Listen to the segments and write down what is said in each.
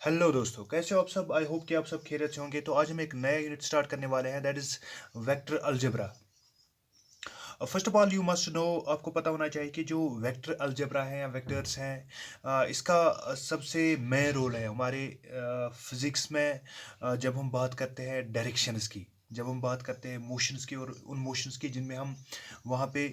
Hello दोस्तों, कैसे हो आप सब। आई होप कि आप सब खैरियत से होंगे। तो आज हम एक नया यूनिट स्टार्ट करने वाले हैं, that is vector algebra. First of all you must know, आपको पता होना चाहिए कि जो वेक्टर अलजेब्रा है या वेक्टर्स हैं, इसका सबसे मेन रोल है हमारे फिजिक्स में। जब हम बात करते हैं डायरेक्शंस की, जब हम बात करते हैं मोशंस की, और उन मोशंस की जिनमें हम वहाँ पे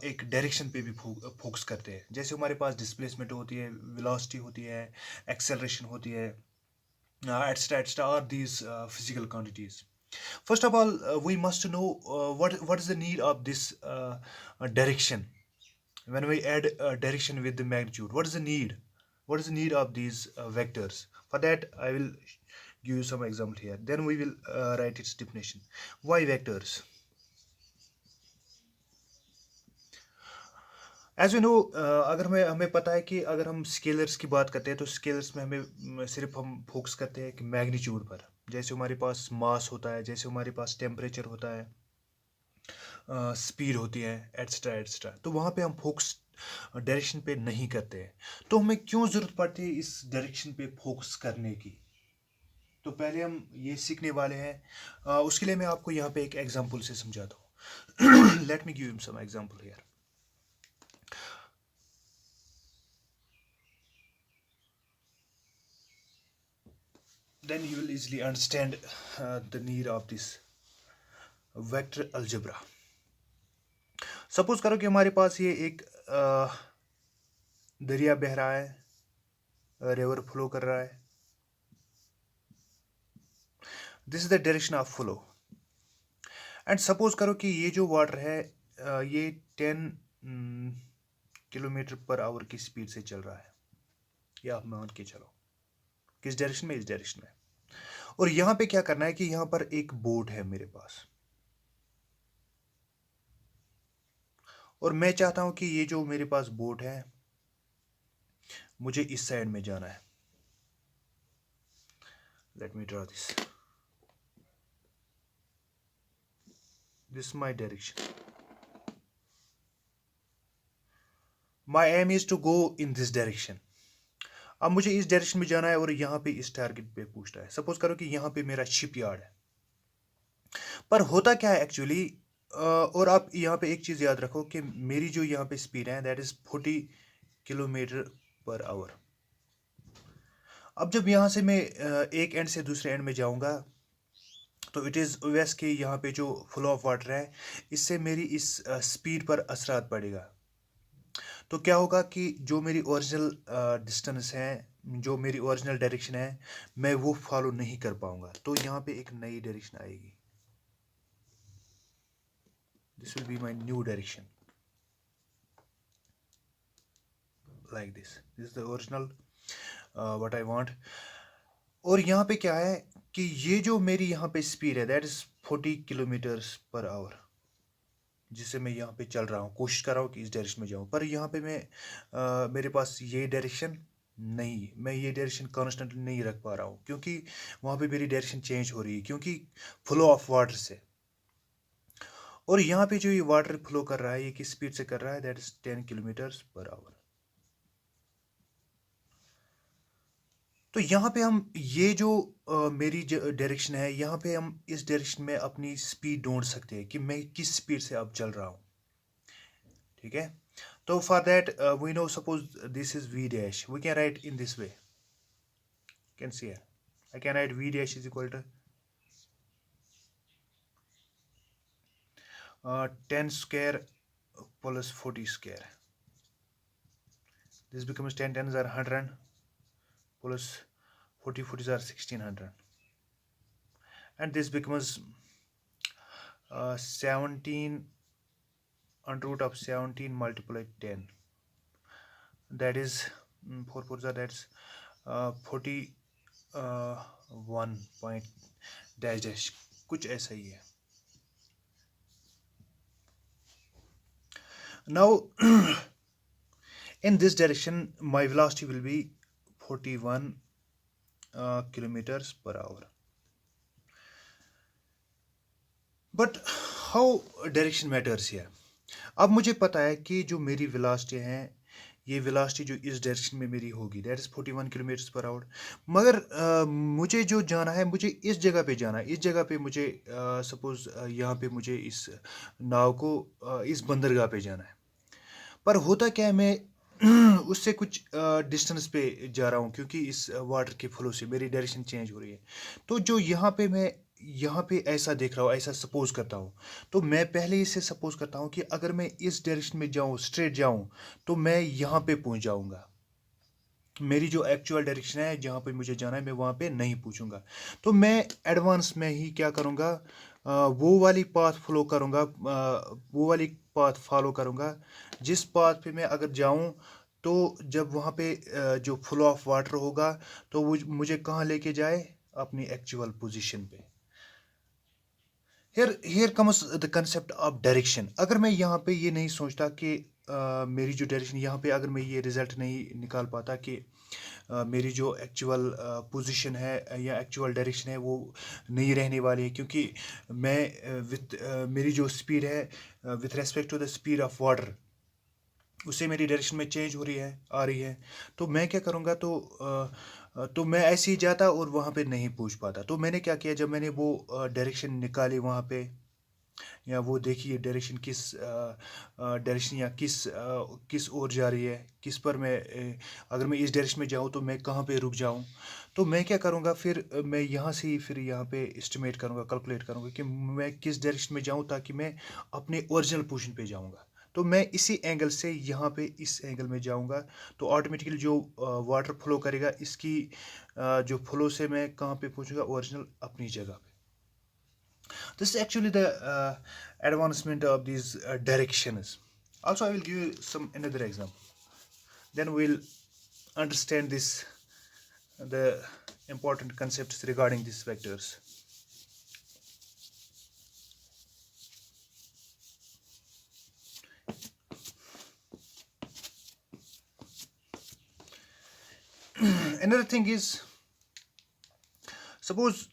एक डायरेक्शन पे भी फोकस करते हैं। जैसे हमारे पास डिस्प्लेसमेंट होती है, वेलोसिटी होती है, एक्सेलरेशन होती है, etc. Are these physical quantities. First of all, we must know what is the need of this direction. When we add direction with the magnitude, what is the need? What is the need of these vectors? For that, I will give you some example here. Then we will write its definition. Why vectors? As you know, अगर हमें पता है कि अगर हम scalars की बात करते हैं तो स्केलर्स में हमें सिर्फ हम फोकस करते हैं कि मैग्नीट्यूड पर। जैसे हमारे पास मास होता है, जैसे हमारे पास टेम्परेचर होता है, स्पीड होती है, एट्सट्रा एट्सट्रा। तो वहाँ पे हम फोकस डायरेक्शन पे नहीं करते हैं। तो हमें क्यों ज़रूरत पड़ती है इस डायरेक्शन पे फोकस करने की? तो पहले हम ये सीखने वाले हैं। उसके लिए मैं आपको यहाँ पे एक एग्जाम्पल से समझाता हूँ। Let me give you some example here. Then you will easily understand the need of this vector algebra. Suppose करो कि हमारे पास ये एक दरिया बह रहा है, रिवर फ्लो कर रहा है। This is the direction of flow. And suppose करो कि ये जो वाटर है, ये 10 किलोमीटर पर आवर की स्पीड से चल रहा है, या आप मान के चलो किस डायरेक्शन में, इस डायरेक्शन में। और यहाँ पे क्या करना है कि यहाँ पर एक बोट है मेरे पास, और मैं चाहता हूं कि ये जो मेरे पास बोट है, मुझे इस साइड में जाना है। Let me draw this my direction. My aim is to go in this direction. अब मुझे इस डायरेक्शन में जाना है और यहाँ पे इस टारगेट पे पूछता है। सपोज करो कि यहाँ पे मेरा शिप यार्ड है। पर होता क्या है एक्चुअली, और आप यहाँ पे एक चीज़ याद रखो कि मेरी जो यहाँ पे स्पीड है that is 40 kilometre per hour. अब जब यहाँ से मैं एक एंड से दूसरे एंड में जाऊँगा, तो इट इज़ ओबियस कि यहाँ पे जो फ्लो ऑफ वाटर है, इससे मेरी इस स्पीड पर असरात पड़ेगा। तो क्या होगा कि जो मेरी ओरिजिनल डिस्टेंस है, जो मेरी ओरिजिनल डायरेक्शन है, मैं वो फॉलो नहीं कर पाऊंगा। तो यहाँ पे एक नई डायरेक्शन आएगी। This will be my new direction, like this is the original what I want. और यहाँ पे क्या है कि ये जो मेरी यहाँ पे स्पीड है that is 40 kilometres per hour, जिससे मैं यहाँ पे चल रहा हूँ, कोशिश कर रहा हूँ कि इस डायरेक्शन में जाऊँ। पर यहाँ पे मैं मेरे पास ये डायरेक्शन नहीं, मैं ये डायरेक्शन कॉन्स्टेंट नहीं रख पा रहा हूँ, क्योंकि वहाँ पे मेरी डायरेक्शन चेंज हो रही है, क्योंकि फ्लो ऑफ वाटर से। और यहाँ पे जो ये वाटर फ्लो कर रहा है, ये किस स्पीड से कर रहा है, that is 10 kilometres per hour. तो यहाँ पे हम ये जो मेरी डायरेक्शन है, यहाँ पे हम इस डायरेक्शन में अपनी स्पीड ढूंढ सकते हैं कि मैं किस स्पीड से अब चल रहा हूँ। ठीक है। So for that, we know, suppose this is v dash, we can write in this way. You can see here, I can write v dash is equal to 10 square plus 40 square. This becomes 10 10s are 100 plus 40 40s are 1600, and this becomes 17 under root of 17 multiplied 10, that is 4 4s are, that's 41 point dash dash, कुछ ऐसा ही है। Now in this direction my velocity will be 41 kilometers per hour. But how direction matters here? अब मुझे पता है कि जो मेरी वेलोसिटी है ये वेलोसिटी जो इस डायरेक्शन में मेरी होगी that is 41 kilometre per hour. मगर मुझे जो जाना है, मुझे इस जगह पे जाना है, इस जगह पे मुझे सपोज़ यहाँ पे मुझे इस नाव को इस बंदरगाह पे जाना है। पर होता क्या है, मैं उससे कुछ डिस्टेंस पे जा रहा हूँ, क्योंकि इस वाटर के फ्लो से मेरी डायरेक्शन चेंज हो रही है। तो जो यहाँ पे मैं यहाँ पे ऐसा देख रहा हूँ, ऐसा सपोज करता हूँ, तो मैं पहले ही से सपोज करता हूँ कि अगर मैं इस डायरेक्शन में जाऊँ, स्ट्रेट जाऊँ, तो मैं यहाँ पे पहुँच जाऊँगा। मेरी जो एक्चुअल डायरेक्शन है जहाँ पे मुझे जाना है, मैं वहाँ पे नहीं पूछूंगा। तो मैं एडवांस में ही क्या करूँगा, वो वाली पाथ फॉलो करूँगा, वो वाली पाथ फॉलो करूँगा जिस पाथ पे मैं अगर जाऊँ, तो जब वहाँ पे जो फ्लो ऑफ वाटर होगा, तो वो मुझे कहाँ लेके जाए, अपनी एक्चुअल पोजीशन पे। Here comes the concept of direction. अगर मैं यहाँ पे ये नहीं सोचता कि मेरी जो डायरेक्शन यहाँ पे, अगर मैं ये रिजल्ट नहीं निकाल पाता कि मेरी जो एक्चुअल पोजीशन है या एक्चुअल डायरेक्शन है वो नहीं रहने वाली है, क्योंकि मैं विथ मेरी जो स्पीड है with respect to the speed of water, उससे मेरी डायरेक्शन में चेंज हो रही है, आ रही है। तो मैं क्या करूँगा, तो मैं ऐसे ही जाता और वहाँ पे नहीं पूछ पाता। तो मैंने क्या किया, जब मैंने वो डायरेक्शन निकाली वहाँ पे, या वो देखिए डायरेक्शन किस डायरेक्शन या किस ओर जा रही है, किस पर मैं अगर मैं इस डायरेक्शन में जाऊँ तो मैं कहाँ पे रुक जाऊँ। तो मैं क्या करूँगा, फिर मैं यहाँ से ही फिर यहाँ पे एस्टिमेट करूँगा, कैलकुलेट करूँगा कि मैं किस डायरेक्शन में जाऊँ ताकि मैं अपने ओरिजिनल पोजीशन पे जाऊँगा। तो मैं इसी एंगल से यहाँ पे इस एंगल में जाऊँगा, तो ऑटोमेटिकली जो वाटर फ्लो करेगा, इसकी जो फ्लो से मैं कहाँ पे पहुँचूँगा, ओरिजिनल अपनी जगह पे। This is actually the advancement of these directions. Also, I will give you some another example. Then we'll understand this the important concepts regarding these vectors. Another thing is, suppose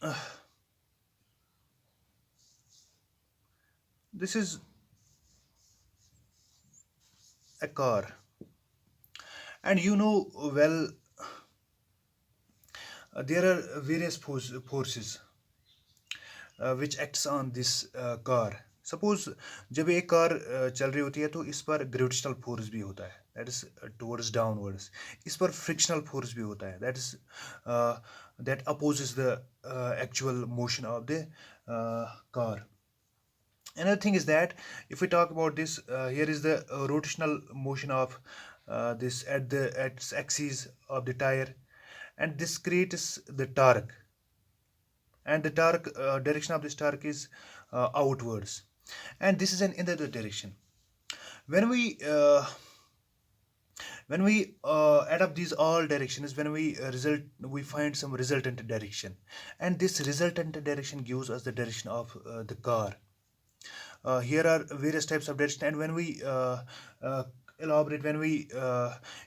this is a car, and you know well there are various forces which acts on this car. Suppose जब एक car चल रही होती है तो इस पर gravitational force भी होता है, दैट इज टुवर्ड्स डाउनवर्ड्स। इस पर फ्रिक्शनल फोर्स भी होता है, that is that opposes the actual motion of the car. Another thing is that if we talk about this, here is the rotational motion of this at the at its axis of the tire, and this creates the torque, and the torque direction of this torque is outwards, and this is in the other direction. When we add up these all directions, when we find some resultant direction, and this resultant direction gives us the direction of the car. Here are various types of direction, and when we uh, elaborate, when we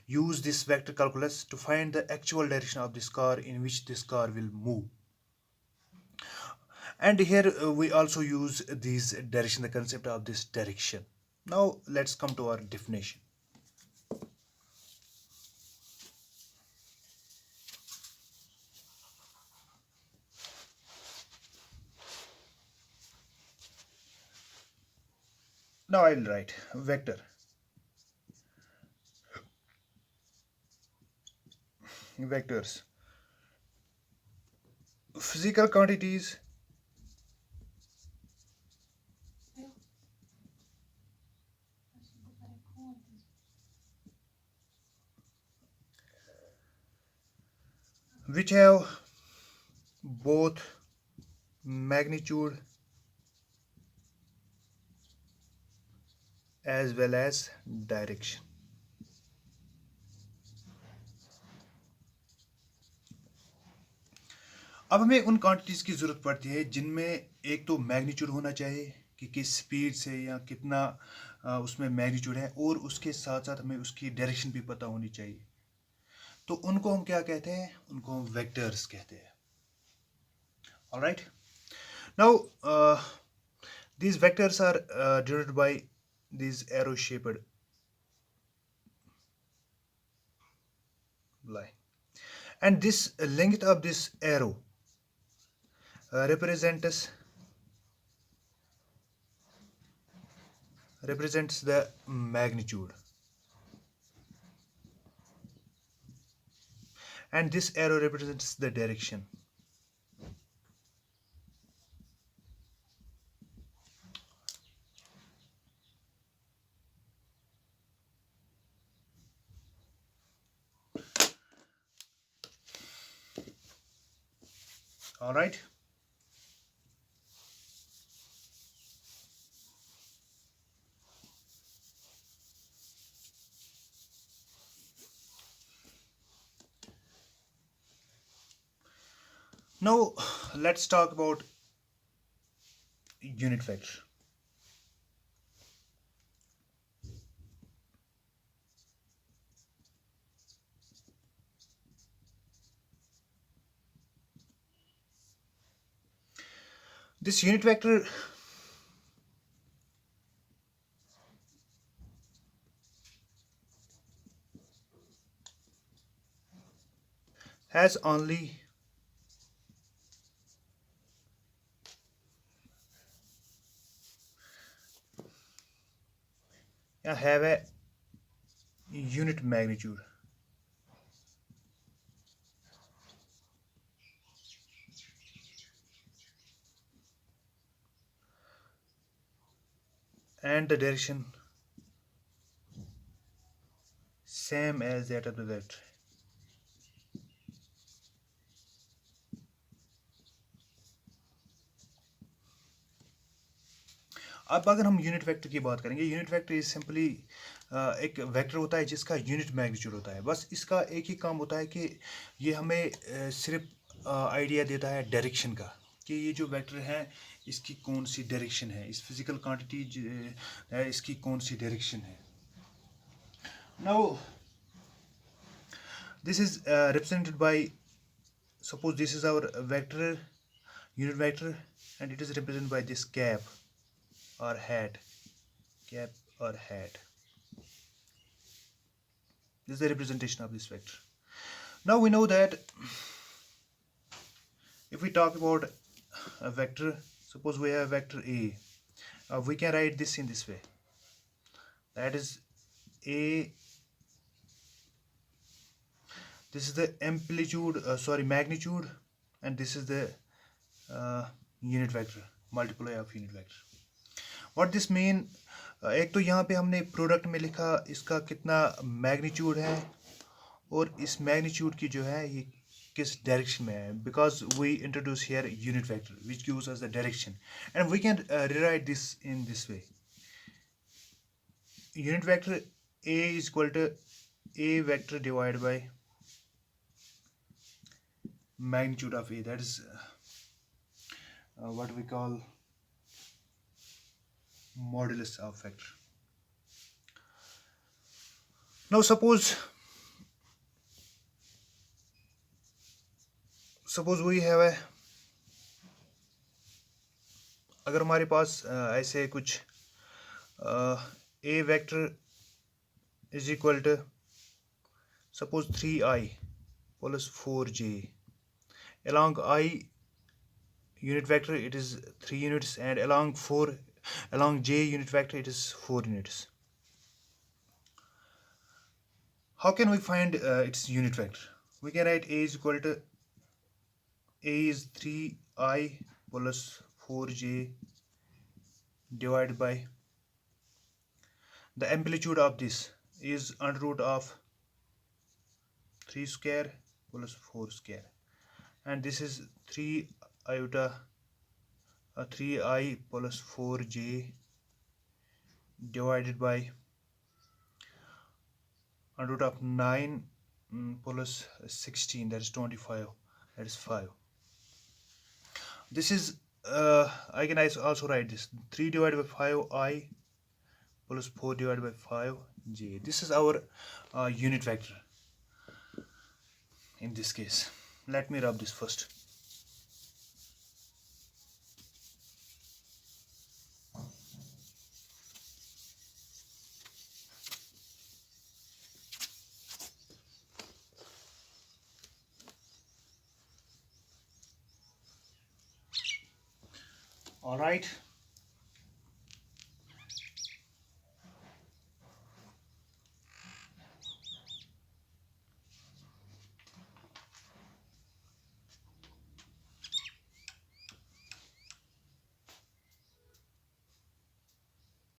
use this vector calculus to find the actual direction of this car in which this car will move. And here we also use these direction, the concept of this direction. Now let's come to our definition. Now I'll write vector. Vectors. Physical quantities which have both magnitude as well as direction. अब हमें उन quantities की ज़रूरत पड़ती है जिनमें एक तो मैग्नीट्यूड होना चाहिए कि किस स्पीड से या कितना उसमें मैग्नीट्यूड है, और उसके साथ साथ हमें उसकी डायरेक्शन भी पता होनी चाहिए। तो उनको हम क्या कहते हैं, उनको हम वेक्टर्स कहते हैं। Alright, now these vectors are denoted by these arrow shaped line. And this length of this arrow represents the magnitude, and this arrow represents the direction. All right. Now let's talk about unit vector. This unit vector has only have a unit magnitude. And the direction same as that of the vector. अब अगर हम unit vector की बात करेंगे, unit vector is simply एक vector होता है जिसका यूनिट मैग्नीट्यूड होता है. बस इसका एक ही काम होता है कि ये हमें सिर्फ आइडिया देता है डायरेक्शन का, कि ये जो वेक्टर है इसकी कौन सी डायरेक्शन है, इस फिजिकल क्वांटिटी है इसकी कौन सी डायरेक्शन है. Now this is represented by, suppose this is our vector, unit vector, and it is represented by this cap or hat. This is the representation of this vector. Now we know that if we talk about a vector, suppose we have vector A, we can write this in this way, that is A, this is the magnitude, and this is the unit vector, multiply of unit vector. What this mean, एक तो यहाँ पे हमने product में लिखा इसका कितना magnitude है और इस मैग्नीट्यूड की जो है ये किस डायरेक्शन में है, because we introduce here unit vector which gives us the direction, and we can rewrite this in this way. Unit vector A is equal to A vector divided by magnitude of A, that is what we call modulus of vector. Now suppose we have a, अगर हमारे पास ऐसे कुछ A vector is equal to suppose 3i plus 4j, along I unit vector it is 3 units, and along j unit vector it is 4 units. How can we find its unit vector? We can write A is equal to A is 3i plus 4j divided by the amplitude of this is under root of 3 square plus 4 square, and this is 3i plus 4j divided by under root of 9 plus 16, that is 25, that is 5. This is I can also write this 3 divided by 5i plus 4 divided by 5j. This is our unit vector in this case. Let me rub this first. Alright.